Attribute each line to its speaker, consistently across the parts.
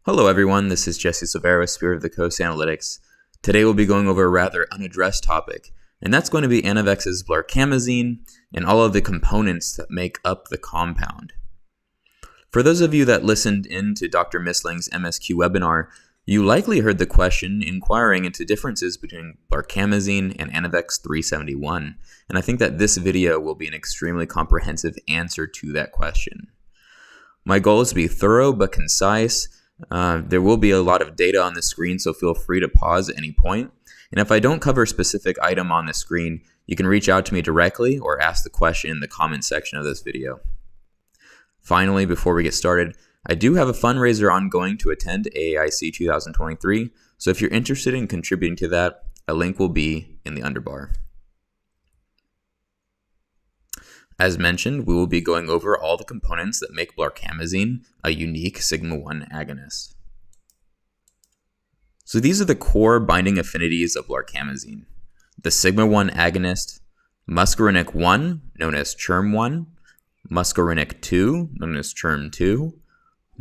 Speaker 1: Hello everyone, this is Jesse Silvera with Spirit of the Coast Analytics. Today we'll be going over a rather unaddressed topic, and that's going to be Anavex's Blarcamesine and all of the components that make up the compound. For those of you that listened in to Dr. Misling's MSQ webinar, you likely heard the question inquiring into differences between Blarcamesine and Anavex 371, and I think that this video will be an extremely comprehensive answer to that question. My goal is to be thorough but concise. There will be a lot of data on the screen, so feel free to pause at any point. And if I don't cover a specific item on the screen, you can reach out to me directly or ask the question in the comment section of this video. Finally, before we get started, I do have a fundraiser ongoing to attend AAIC 2023, so if you're interested in contributing to that, a link will be in the underbar. As mentioned, we will be going over all the components that make Blarcamesine a unique Sigma-1 agonist. So these are the core binding affinities of Blarcamesine. The Sigma-1 agonist, Muscarinic I, known as CHRM1, Muscarinic II, known as CHRM2,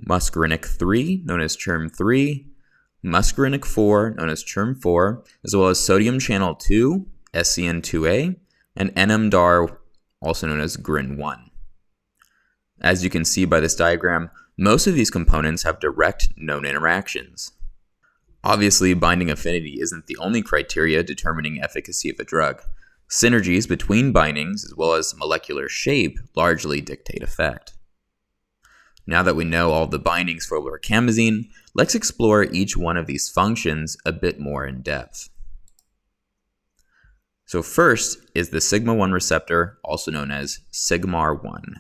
Speaker 1: Muscarinic III, known as CHRM3, Muscarinic IV, known as CHRM4, as well as sodium channel 2, SCN2A, and NMDAR, also known as GRIN1. As you can see by this diagram, most of these components have direct known interactions. Obviously, binding affinity isn't the only criteria determining efficacy of a drug. Synergies between bindings, as well as molecular shape, largely dictate effect. Now that we know all the bindings for Blarcamesine, let's explore each one of these functions a bit more in depth. So first is the Sigma-1 receptor, also known as Sigma-1.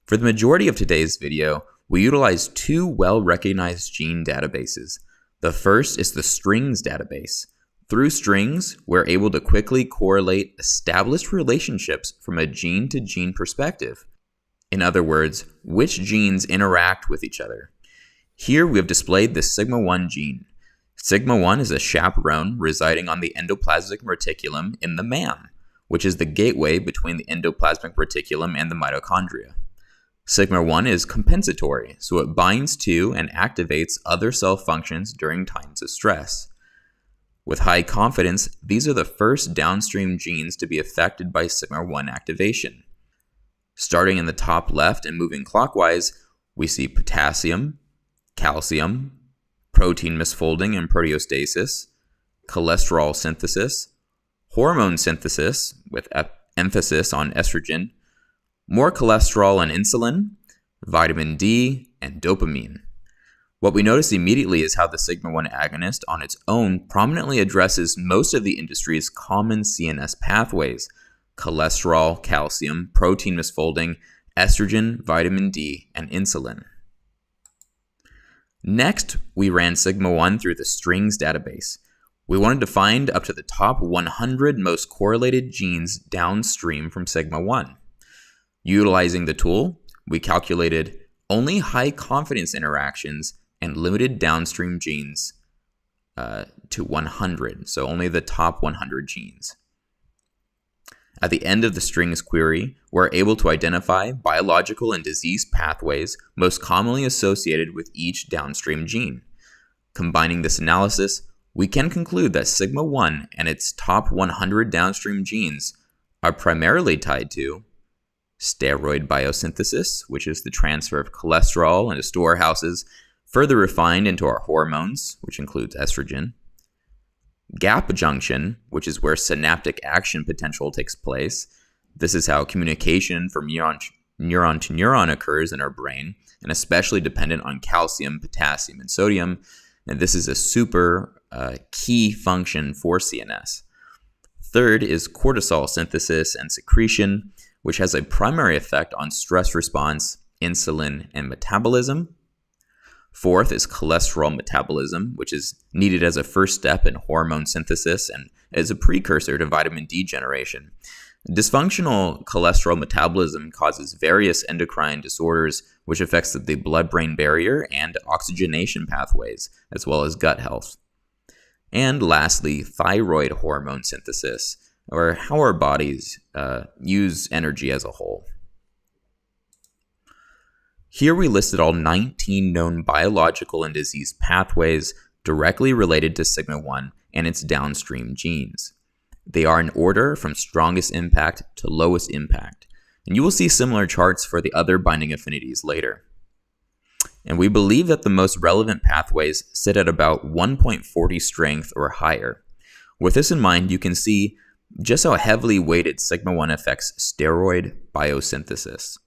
Speaker 1: For the majority of today's video, we utilize two well-recognized gene databases. The first is the strings database. Through strings, we're able to quickly correlate established relationships from a gene-to-gene perspective. In other words, which genes interact with each other. Here we have displayed the Sigma-1 gene. Sigma-1 is a chaperone residing on the endoplasmic reticulum in the man, which is the gateway between the endoplasmic reticulum and the mitochondria. Sigma-1 is compensatory, so it binds to and activates other cell functions during times of stress. With high confidence, these are the first downstream genes to be affected by Sigma-1 activation. Starting in the top left and moving clockwise, we see potassium, calcium, protein misfolding and proteostasis, cholesterol synthesis, hormone synthesis with emphasis on estrogen, more cholesterol and insulin, vitamin D, and dopamine. What we notice immediately is how the Sigma-1 agonist on its own prominently addresses most of the industry's common CNS pathways: cholesterol, calcium, protein misfolding, estrogen, vitamin D, and insulin. Next, we ran Sigma-1 through the strings database. We wanted to find up to the top 100 most correlated genes downstream from Sigma-1. Utilizing the tool, we calculated only high confidence interactions and limited downstream genes to 100, so only the top 100 genes. At the end of the strings query, we're able to identify biological and disease pathways most commonly associated with each downstream gene. Combining this analysis, we can conclude that Sigma-1 and its top 100 downstream genes are primarily tied to steroid biosynthesis, which is the transfer of cholesterol into storehouses, further refined into our hormones, which includes estrogen, gap junction, which is where synaptic action potential takes place. This is how communication from neuron to neuron occurs in our brain, and especially dependent on calcium, potassium, and sodium. And this is a super key function for CNS. Third is cortisol synthesis and secretion, which has a primary effect on stress response, insulin, and metabolism. Fourth is cholesterol metabolism, which is needed as a first step in hormone synthesis and is a precursor to vitamin D generation. Dysfunctional cholesterol metabolism causes various endocrine disorders, which affects the blood-brain barrier and oxygenation pathways, as well as gut health. And lastly, thyroid hormone synthesis, or how our bodies use energy as a whole. Here we listed all 19 known biological and disease pathways directly related to Sigma-1 and its downstream genes. They are in order from strongest impact to lowest impact, and you will see similar charts for the other binding affinities later. And we believe that the most relevant pathways sit at about 1.40 strength or higher. With this in mind, you can see just how heavily weighted Sigma-1 affects steroid biosynthesis.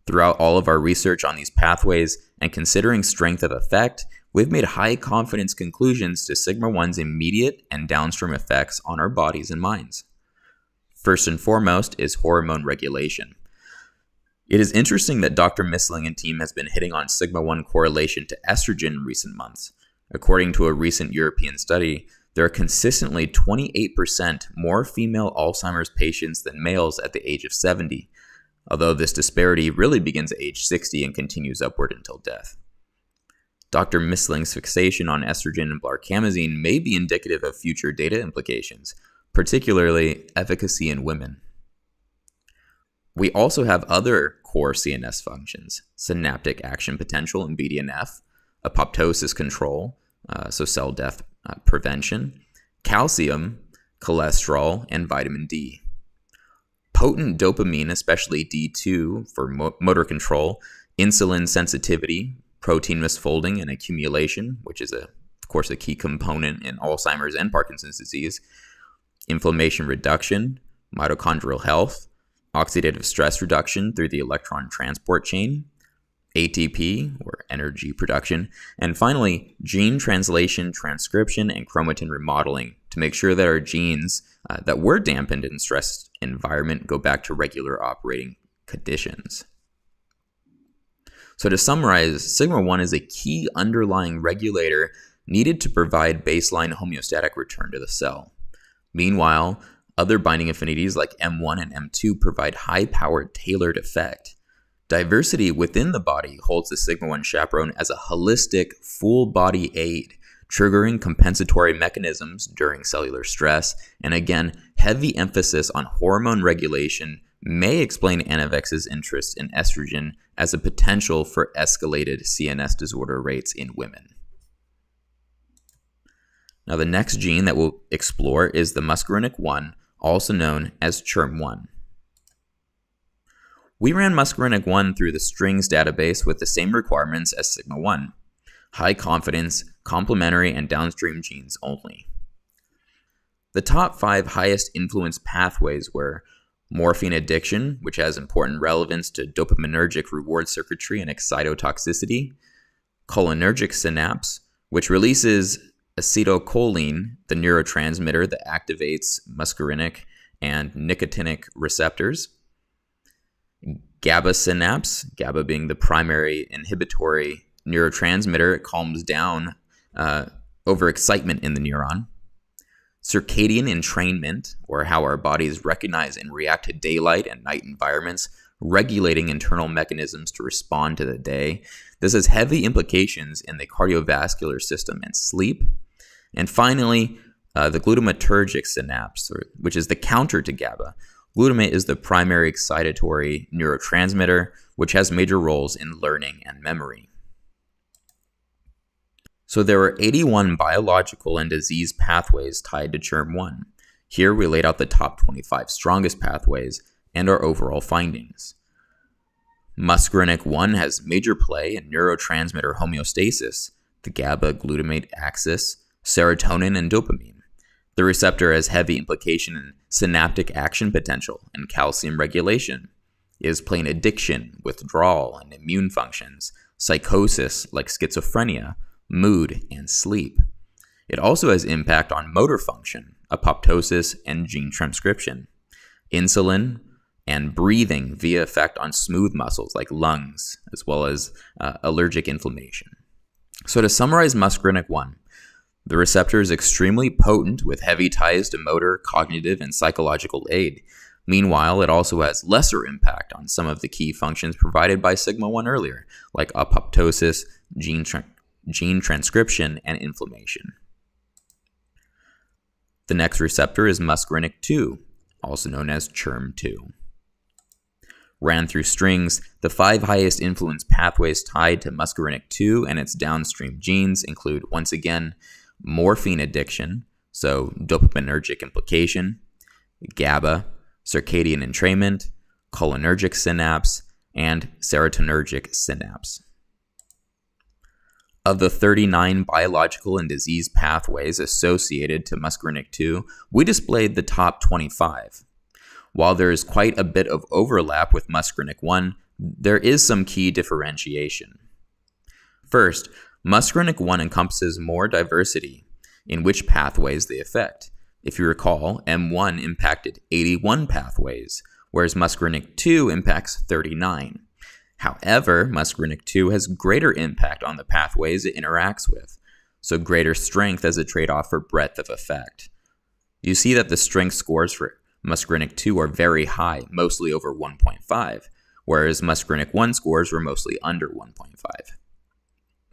Speaker 1: Throughout all of our research on these pathways and considering strength of effect, we've made high confidence conclusions to Sigma-1's immediate and downstream effects on our bodies and minds. First and foremost is hormone regulation. It is interesting that Dr. Missling and team has been hitting on Sigma-1 correlation to estrogen in recent months. According to a recent European study, there are consistently 28% more female Alzheimer's patients than males at the age of 70, although this disparity really begins at age 60 and continues upward until death. Dr. Missling's fixation on estrogen and blarcamesine may be indicative of future data implications, particularly efficacy in women. We also have other core CNS functions: synaptic action potential in BDNF, apoptosis control, so cell death prevention, calcium, cholesterol, and vitamin D. Potent dopamine, especially D2 for motor control, insulin sensitivity, protein misfolding and accumulation, which is of course a key component in Alzheimer's and Parkinson's disease, inflammation reduction, mitochondrial health, oxidative stress reduction through the electron transport chain, ATP, or energy production, and finally, gene translation, transcription, and chromatin remodeling to make sure that our genes that were dampened in stressed environment go back to regular operating conditions. So to summarize, Sigma-1 is a key underlying regulator needed to provide baseline homeostatic return to the cell. Meanwhile, other binding affinities like M1 and M2 provide high-powered tailored effect. Diversity within the body holds the Sigma-1 chaperone as a holistic, full-body aid, triggering compensatory mechanisms during cellular stress, and again, heavy emphasis on hormone regulation may explain Anavex' interest in estrogen as a potential for escalated CNS disorder rates in women. Now, the next gene that we'll explore is the Muscarinic I, also known as CHRM1. We ran Muscarinic I through the strings database with the same requirements as Sigma-1: high confidence, complementary, and downstream genes only. The top 5 highest influence pathways were morphine addiction, which has important relevance to dopaminergic reward circuitry and excitotoxicity; cholinergic synapse, which releases acetylcholine, the neurotransmitter that activates muscarinic and nicotinic receptors; GABA synapse, GABA being the primary inhibitory neurotransmitter, it calms down overexcitement in the neuron; circadian entrainment, or how our bodies recognize and react to daylight and night environments, regulating internal mechanisms to respond to the day. This has heavy implications in the cardiovascular system and sleep. And finally, the glutamatergic synapse, which is the counter to GABA. Glutamate is the primary excitatory neurotransmitter, which has major roles in learning and memory. So there were 81 biological and disease pathways tied to CHRM1. Here we laid out the top 25 strongest pathways and our overall findings. Muscarinic I has major play in neurotransmitter homeostasis, the GABA-glutamate axis, serotonin, and dopamine. The receptor has heavy implication in synaptic action potential and calcium regulation. It is playing addiction, withdrawal, and immune functions, psychosis like schizophrenia, mood, and sleep. It also has impact on motor function, apoptosis, and gene transcription, insulin, and breathing via effect on smooth muscles like lungs, as well as allergic inflammation. So to summarize Muscarinic I, the receptor is extremely potent with heavy ties to motor, cognitive, and psychological aid. Meanwhile, it also has lesser impact on some of the key functions provided by Sigma-1 earlier, like apoptosis, gene transcription, and inflammation. The next receptor is Muscarinic II, also known as CHRM2. ran through strings, the 5 highest influence pathways tied to Muscarinic II and its downstream genes include, once again, morphine addiction, so dopaminergic implication, GABA, circadian entrainment, cholinergic synapse, and serotonergic synapse. Of the 39 biological and disease pathways associated to Muscarinic II, we displayed the top 25. While there is quite a bit of overlap with Muscarinic I, there is some key differentiation. First, Muscarinic I encompasses more diversity in which pathways they affect. If you recall, M1 impacted 81 pathways, whereas Muscarinic II impacts 39. However, Muscarinic II has greater impact on the pathways it interacts with, so greater strength as a trade-off for breadth of effect. You see that the strength scores for Muscarinic II are very high, mostly over 1.5, whereas Muscarinic I scores were mostly under 1.5.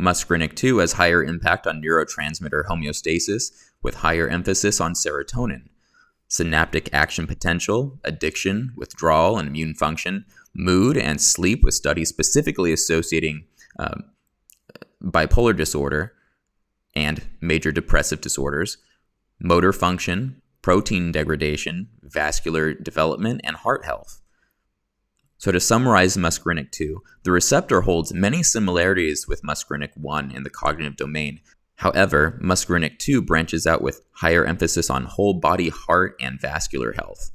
Speaker 1: Muscarinic II has higher impact on neurotransmitter homeostasis with higher emphasis on serotonin, synaptic action potential, addiction, withdrawal, and immune function, mood, and sleep, with studies specifically associating bipolar disorder and major depressive disorders, motor function, protein degradation, vascular development, and heart health. So to summarize Muscarinic II, the receptor holds many similarities with Muscarinic I in the cognitive domain. However, Muscarinic II branches out with higher emphasis on whole body, heart, and vascular health.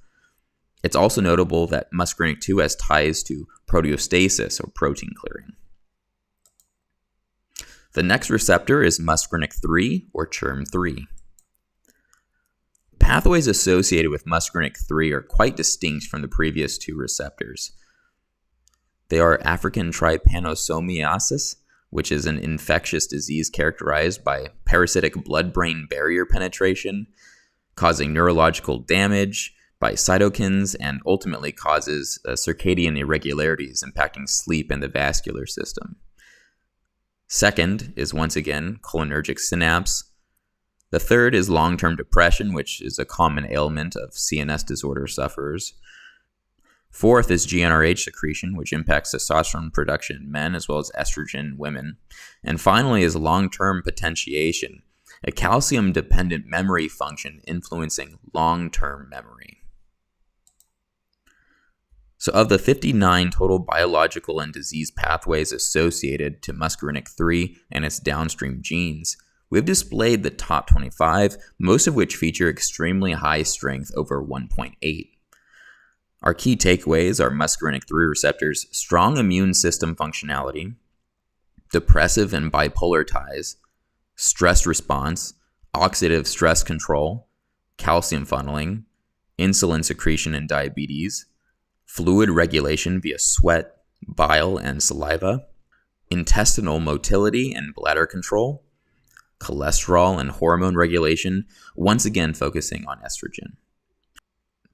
Speaker 1: It's also notable that Muscarinic II has ties to proteostasis, or protein clearing. The next receptor is Muscarinic III, or CHRM3. Pathways associated with Muscarinic III are quite distinct from the previous two receptors. They are African trypanosomiasis, which is an infectious disease characterized by parasitic blood-brain barrier penetration, causing neurological damage by cytokines, and ultimately causes circadian irregularities impacting sleep and the vascular system. Second is, once again, cholinergic synapse. The third is long-term depression, which is a common ailment of CNS disorder sufferers. Fourth is GnRH secretion, which impacts testosterone production in men as well as estrogen in women. And finally is long-term potentiation, a calcium-dependent memory function influencing long-term memory. So of the 59 total biological and disease pathways associated to Muscarinic III and its downstream genes, we've displayed the top 25, most of which feature extremely high strength over 1.8. Our key takeaways are Muscarinic III receptors' strong immune system functionality, depressive and bipolar ties, stress response, oxidative stress control, calcium funneling, insulin secretion in diabetes, fluid regulation via sweat, bile, and saliva, intestinal motility and bladder control, cholesterol and hormone regulation, once again focusing on estrogen.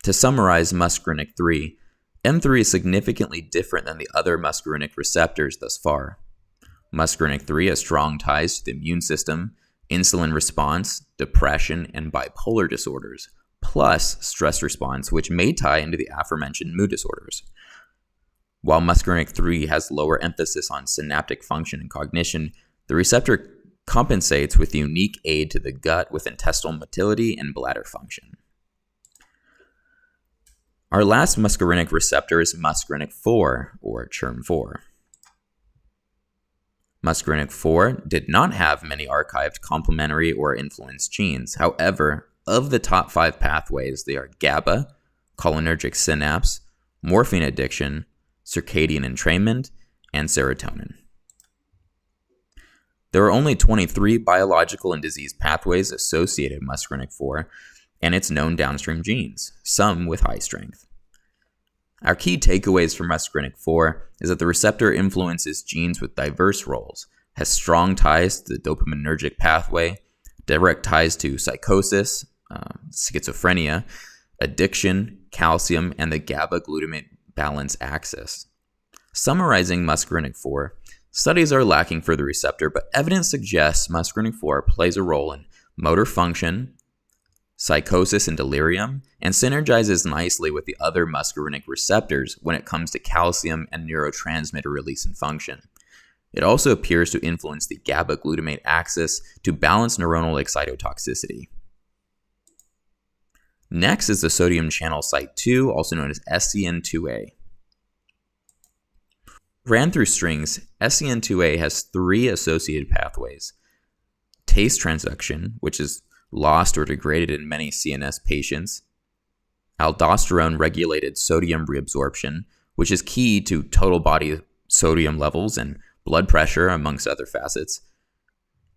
Speaker 1: To summarize Muscarinic III, M3 is significantly different than the other muscarinic receptors thus far. Muscarinic III has strong ties to the immune system, insulin response, depression, and bipolar disorders, plus stress response, which may tie into the aforementioned mood disorders. While Muscarinic III has lower emphasis on synaptic function and cognition, the receptor compensates with unique aid to the gut with intestinal motility and bladder function. Our last muscarinic receptor is Muscarinic IV, or CHRM4. Muscarinic IV did not have many archived complementary or influence genes. However, of the top 5 pathways, they are GABA, cholinergic synapse, morphine addiction, circadian entrainment, and serotonin. There are only 23 biological and disease pathways associated with Muscarinic IV and its known downstream genes, some with high strength. Our key takeaways from Muscarinic IV is that the receptor influences genes with diverse roles, has strong ties to the dopaminergic pathway, direct ties to psychosis, schizophrenia, addiction, calcium, and the GABA-glutamate balance axis. Summarizing Muscarinic IV, studies are lacking for the receptor, but evidence suggests Muscarinic IV plays a role in motor function, psychosis and delirium, and synergizes nicely with the other muscarinic receptors when it comes to calcium and neurotransmitter release and function. It also appears to influence the GABA-glutamate axis to balance neuronal excitotoxicity. Next is the sodium channel site 2, also known as SCN2A. Ran through strings, SCN2A has 3 associated pathways. Taste transduction, which is lost or degraded in many CNS patients. Aldosterone-regulated sodium reabsorption, which is key to total body sodium levels and blood pressure, amongst other facets.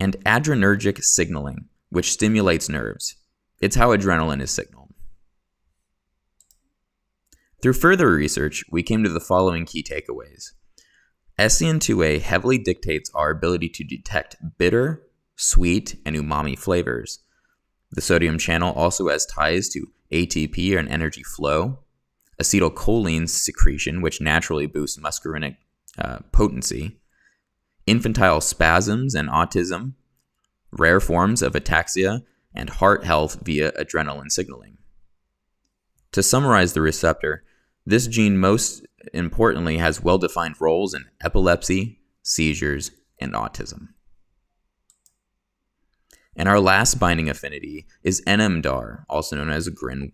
Speaker 1: And adrenergic signaling, which stimulates nerves. It's how adrenaline is signaled. Through further research, we came to the following key takeaways. SCN2A heavily dictates our ability to detect bitter, sweet, and umami flavors. The sodium channel also has ties to ATP and energy flow, acetylcholine secretion, which naturally boosts muscarinic potency, infantile spasms and autism, rare forms of ataxia, and heart health via adrenaline signaling. To summarize the receptor, this gene most importantly has well-defined roles in epilepsy, seizures, and autism. And our last binding affinity is NMDAR, also known as GRIN1.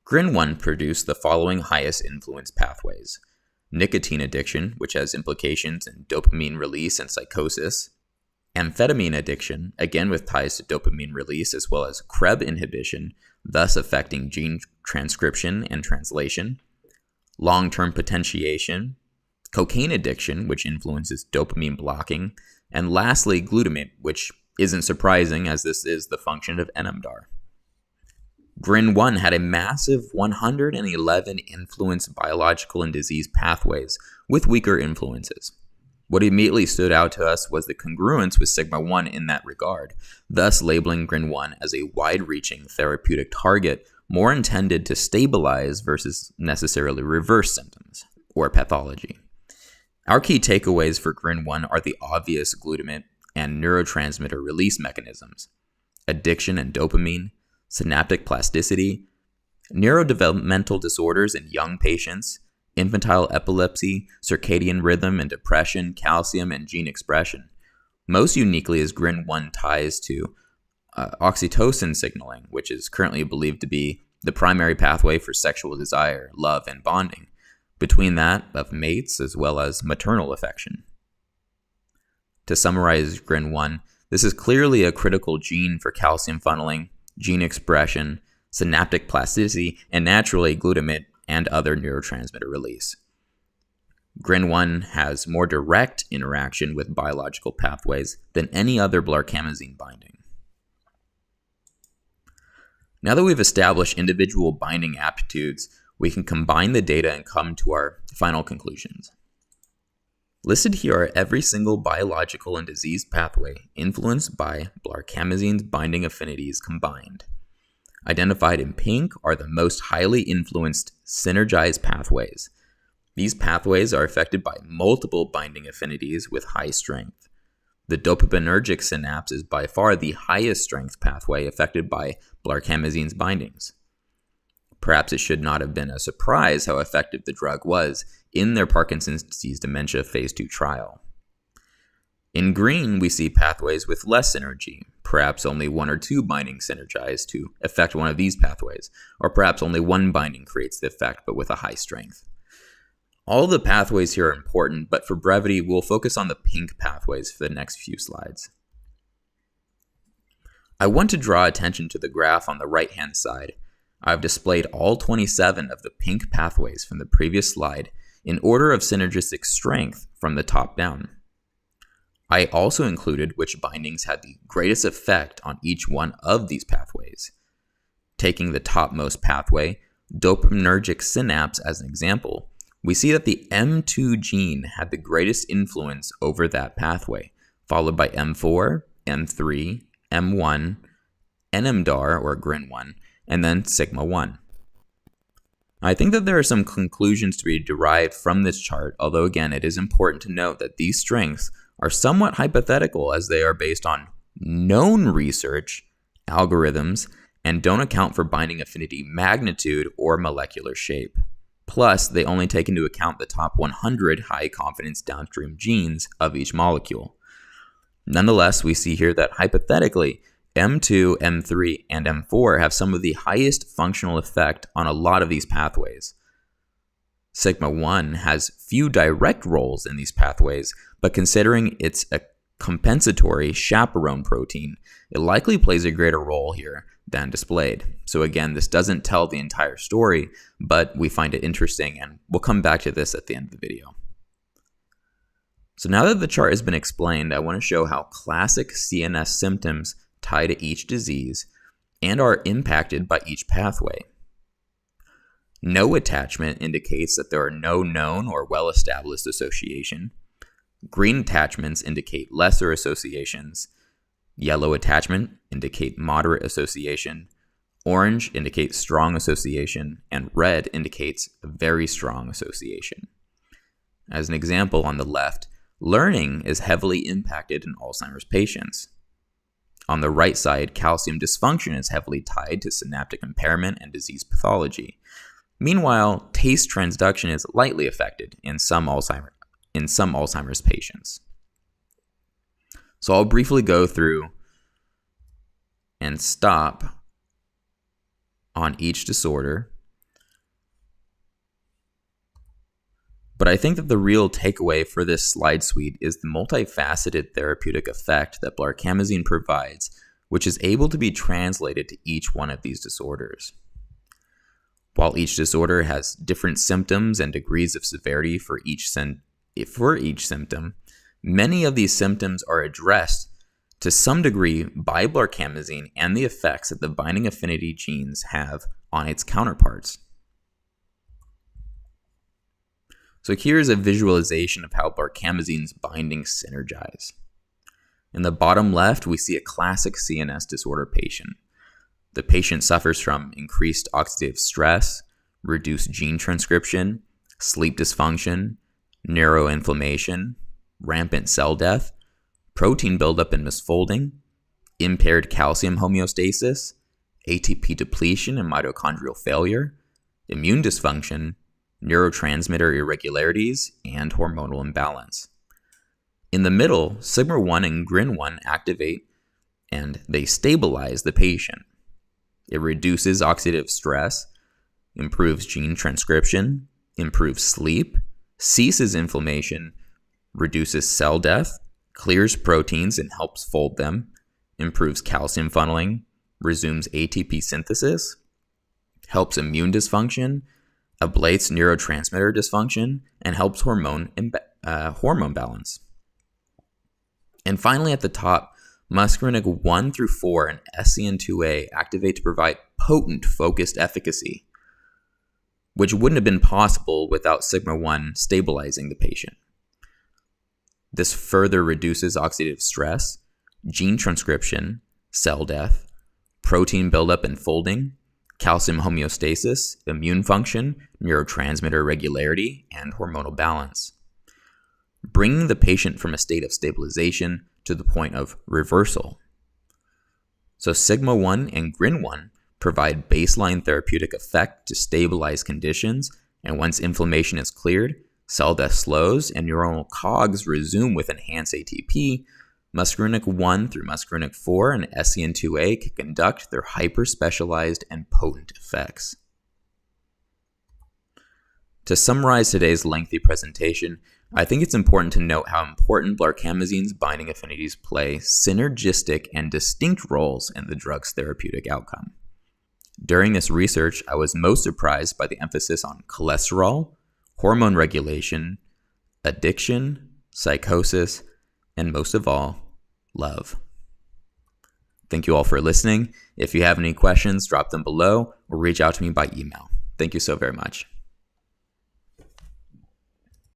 Speaker 1: GRIN1 produced the following highest influence pathways: nicotine addiction, which has implications in dopamine release and psychosis; amphetamine addiction, again with ties to dopamine release, as well as CREB inhibition, thus affecting gene transcription and translation; long-term potentiation; cocaine addiction, which influences dopamine blocking; and lastly, glutamate, which isn't surprising as this is the function of NMDAR. GRIN1 had a massive 111 influence biological and disease pathways with weaker influences. What immediately stood out to us was the congruence with Sigma-1 in that regard, thus labeling GRIN1 as a wide-reaching therapeutic target more intended to stabilize versus necessarily reverse symptoms or pathology. Our key takeaways for GRIN1 are the obvious glutamate and neurotransmitter release mechanisms, addiction and dopamine, synaptic plasticity, neurodevelopmental disorders in young patients, infantile epilepsy, circadian rhythm and depression, calcium, and gene expression. Most uniquely is GRIN1 ties to oxytocin signaling, which is currently believed to be the primary pathway for sexual desire, love, and bonding, between that of mates as well as maternal affection. To summarize GRIN1, this is clearly a critical gene for calcium funneling, gene expression, synaptic plasticity, and naturally glutamate and other neurotransmitter release. GRIN1 has more direct interaction with biological pathways than any other Blarcamesine binding. Now that we've established individual binding aptitudes, we can combine the data and come to our final conclusions. Listed here are every single biological and disease pathway influenced by Blarcamesine's binding affinities combined. Identified in pink are the most highly influenced synergized pathways. These pathways are affected by multiple binding affinities with high strength. The dopaminergic synapse is by far the highest strength pathway affected by Blarcamesine's bindings. Perhaps it should not have been a surprise how effective the drug was in their Parkinson's disease dementia phase 2 trial. In green, we see pathways with less synergy, perhaps only 1 or 2 bindings synergize to affect one of these pathways, or perhaps only one binding creates the effect but with a high strength. All the pathways here are important, but for brevity, we'll focus on the pink pathways for the next few slides. I want to draw attention to the graph on the right-hand side. I've displayed all 27 of the pink pathways from the previous slide in order of synergistic strength from the top down. I also included which bindings had the greatest effect on each one of these pathways. Taking the topmost pathway, dopaminergic synapse, as an example, we see that the M2 gene had the greatest influence over that pathway, followed by M4, M3, M1, NMDAR or GRIN1, and then Sigma-1. I think that there are some conclusions to be derived from this chart, although again, it is important to note that these strengths are somewhat hypothetical as they are based on known research, algorithms, and don't account for binding affinity magnitude or molecular shape. Plus, they only take into account the top 100 high-confidence downstream genes of each molecule. Nonetheless, we see here that hypothetically, M2, M3, and M4 have some of the highest functional effect on a lot of these pathways. Sigma-1 has few direct roles in these pathways, but considering it's a compensatory chaperone protein, it likely plays a greater role here than displayed. So again, this doesn't tell the entire story, but we find it interesting, and we'll come back to this at the end of the video. So now that the chart has been explained, I want to show how classic CNS symptoms tie to each disease and are impacted by each pathway. No attachment indicates that there are no known or well-established association. Green attachments indicate lesser associations. Yellow attachment indicate moderate association. Orange indicates strong association, and red indicates a very strong association. As an example, on the left, learning is heavily impacted in Alzheimer's patients. On the right side, calcium dysfunction is heavily tied to synaptic impairment and disease pathology. Meanwhile, taste transduction is lightly affected in some Alzheimer's patients. So I'll briefly go through and stop on each disorder. But I think that the real takeaway for this slide suite is the multifaceted therapeutic effect that blarcamesine provides, which is able to be translated to each one of these disorders. While each disorder has different symptoms and degrees of severity for each symptom, many of these symptoms are addressed to some degree by blarcamesine and the effects that the binding affinity genes have on its counterparts. So here's a visualization of how blarcamesine's bindings synergize. In the bottom left, we see a classic CNS disorder patient. The patient suffers from increased oxidative stress, reduced gene transcription, sleep dysfunction, neuroinflammation, rampant cell death, protein buildup and misfolding, impaired calcium homeostasis, ATP depletion and mitochondrial failure, immune dysfunction, neurotransmitter irregularities, and hormonal imbalance. In the middle, Sigma-1 and Grin-1 activate and they stabilize the patient. It reduces oxidative stress, improves gene transcription, improves sleep, ceases inflammation, reduces cell death, clears proteins and helps fold them, improves calcium funneling, resumes ATP synthesis, helps immune dysfunction, ablates neurotransmitter dysfunction, and helps hormone balance. And finally at the top, Muscarinic I through 4 and SCN2A activate to provide potent focused efficacy, which wouldn't have been possible without Sigma-1 stabilizing the patient. This further reduces oxidative stress, gene transcription, cell death, protein buildup and folding, calcium homeostasis, immune function, neurotransmitter regularity, and hormonal balance, bringing the patient from a state of stabilization to the point of reversal. So Sigma-1 and Grin-1 provide baseline therapeutic effect to stabilize conditions, and once inflammation is cleared, cell death slows, and neuronal cogs resume with enhanced ATP, Muscarinic I through Muscarinic IV and SCN2A can conduct their hyper-specialized and potent effects. To summarize today's lengthy presentation, I think it's important to note how important blarcamesine's binding affinities play synergistic and distinct roles in the drug's therapeutic outcome. During this research, I was most surprised by the emphasis on cholesterol, hormone regulation, addiction, psychosis, and most of all, love. Thank you all for listening. If you have any questions, drop them below or reach out to me by email. Thank you so very much.